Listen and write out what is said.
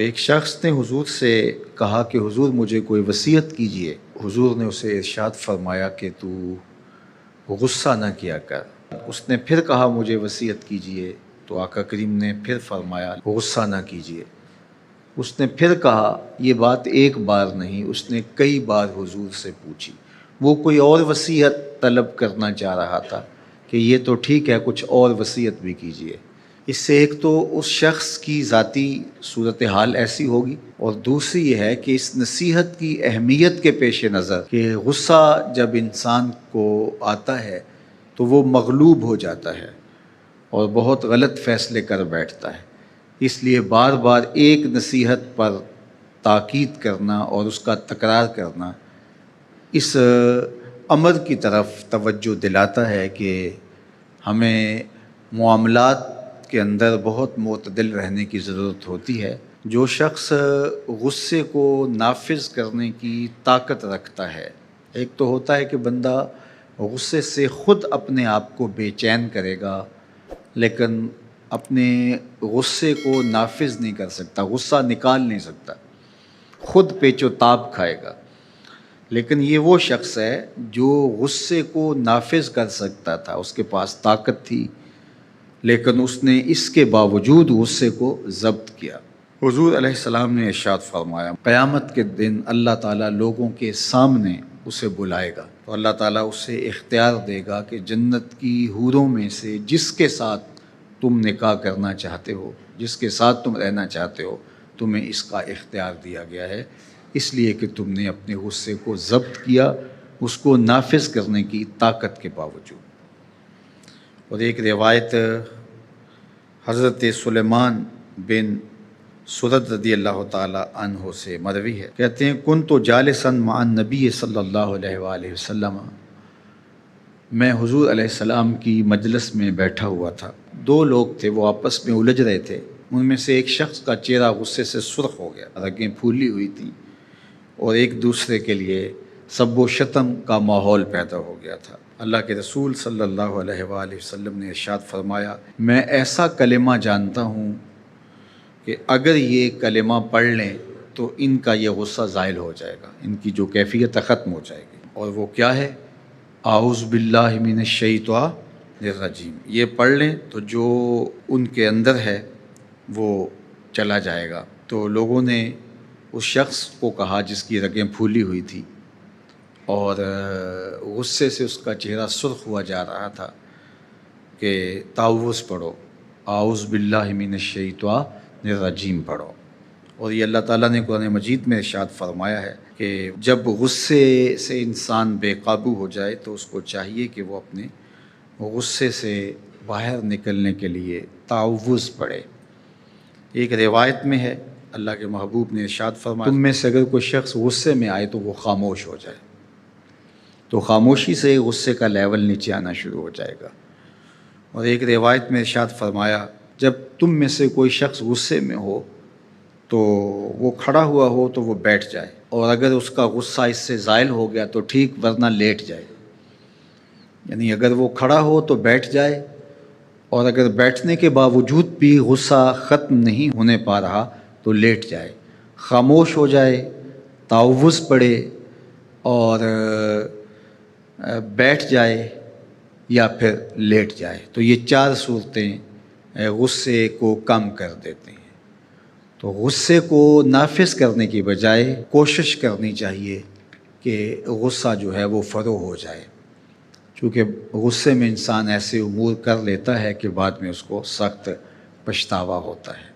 ایک شخص نے حضور سے کہا کہ حضور مجھے کوئی وصیت کیجئے۔ حضور نے اسے ارشاد فرمایا کہ تو غصہ نہ کیا کر۔ اس نے پھر کہا مجھے وصیت کیجئے، تو آقا کریم نے پھر فرمایا غصہ نہ کیجئے۔ اس نے پھر کہا، یہ بات ایک بار نہیں، اس نے کئی بار حضور سے پوچھی۔ وہ کوئی اور وصیت طلب کرنا چاہ رہا تھا کہ یہ تو ٹھیک ہے، کچھ اور وصیت بھی کیجئے۔ اس سے ایک تو اس شخص کی ذاتی صورتحال ایسی ہوگی، اور دوسری یہ ہے کہ اس نصیحت کی اہمیت کے پیش نظر کہ غصہ جب انسان کو آتا ہے تو وہ مغلوب ہو جاتا ہے اور بہت غلط فیصلے کر بیٹھتا ہے۔ اس لیے بار بار ایک نصیحت پر تاکید کرنا اور اس کا تکرار کرنا اس امر کی طرف توجہ دلاتا ہے کہ ہمیں معاملات کے اندر بہت معتدل رہنے کی ضرورت ہوتی ہے۔ جو شخص غصے کو نافذ کرنے کی طاقت رکھتا ہے، ایک تو ہوتا ہے کہ بندہ غصے سے خود اپنے آپ کو بے چین کرے گا، لیکن اپنے غصے کو نافذ نہیں کر سکتا، غصہ نکال نہیں سکتا، خود پیچ و تاب کھائے گا۔ لیکن یہ وہ شخص ہے جو غصے کو نافذ کر سکتا تھا، اس کے پاس طاقت تھی، لیکن اس نے اس کے باوجود غصے کو ضبط کیا۔ حضور علیہ السلام نے ارشاد فرمایا، قیامت کے دن اللہ تعالیٰ لوگوں کے سامنے اسے بلائے گا، تو اللہ تعالیٰ اسے اختیار دے گا کہ جنت کی حوروں میں سے جس کے ساتھ تم نکاح کرنا چاہتے ہو، جس کے ساتھ تم رہنا چاہتے ہو، تمہیں اس کا اختیار دیا گیا ہے، اس لیے کہ تم نے اپنے غصے کو ضبط کیا، اس کو نافذ کرنے کی طاقت کے باوجود۔ اور ایک روایت حضرت سلیمان بن سرد رضی اللہ تعالیٰ عنہ سے مروی ہے، کہتے ہیں کنت جالسا مع النبی صلی اللہ علیہ وآلہ وسلم، میں حضور علیہ السلام کی مجلس میں بیٹھا ہوا تھا۔ دو لوگ تھے، وہ آپس میں الجھ رہے تھے۔ ان میں سے ایک شخص کا چہرہ غصے سے سرخ ہو گیا، رگیں پھولی ہوئی تھیں، اور ایک دوسرے کے لیے سب و شتم کا ماحول پیدا ہو گیا تھا۔ اللہ کے رسول صلی اللہ علیہ وآلہ وسلم نے ارشاد فرمایا، میں ایسا کلمہ جانتا ہوں کہ اگر یہ کلمہ پڑھ لیں تو ان کا یہ غصہ زائل ہو جائے گا، ان کی جو کیفیت ختم ہو جائے گی۔ اور وہ کیا ہے؟ اعوذ باللہ من الشیطان الرجیم۔ یہ پڑھ لیں تو جو ان کے اندر ہے وہ چلا جائے گا۔ تو لوگوں نے اس شخص کو کہا جس کی رگیں پھولی ہوئی تھی اور غصے سے اس کا چہرہ سرخ ہوا جا رہا تھا کہ تعوذ پڑھو، اعوذ باللہ من الشیطان الرجیم پڑھو۔ اور یہ اللہ تعالیٰ نے قرآن مجید میں ارشاد فرمایا ہے کہ جب غصے سے انسان بے قابو ہو جائے تو اس کو چاہیے کہ وہ اپنے غصے سے باہر نکلنے کے لیے تعوذ پڑھے۔ ایک روایت میں ہے اللہ کے محبوب نے ارشاد فرمایا، تم میں سے اگر کوئی شخص غصے میں آئے تو وہ خاموش ہو جائے، تو خاموشی سے غصے کا لیول نیچے آنا شروع ہو جائے گا۔ اور ایک روایت میں ارشاد فرمایا، جب تم میں سے کوئی شخص غصے میں ہو تو وہ کھڑا ہوا ہو تو وہ بیٹھ جائے، اور اگر اس کا غصہ اس سے زائل ہو گیا تو ٹھیک، ورنہ لیٹ جائے۔ یعنی اگر وہ کھڑا ہو تو بیٹھ جائے، اور اگر بیٹھنے کے باوجود بھی غصہ ختم نہیں ہونے پا رہا تو لیٹ جائے، خاموش ہو جائے، تعوذ پڑھے اور بیٹھ جائے یا پھر لیٹ جائے۔ تو یہ چار صورتیں غصے کو کم کر دیتے ہیں۔ تو غصے کو نافذ کرنے کی بجائے کوشش کرنی چاہیے کہ غصہ جو ہے وہ فروغ ہو جائے، چونکہ غصے میں انسان ایسے امور کر لیتا ہے کہ بعد میں اس کو سخت پچھتاوا ہوتا ہے۔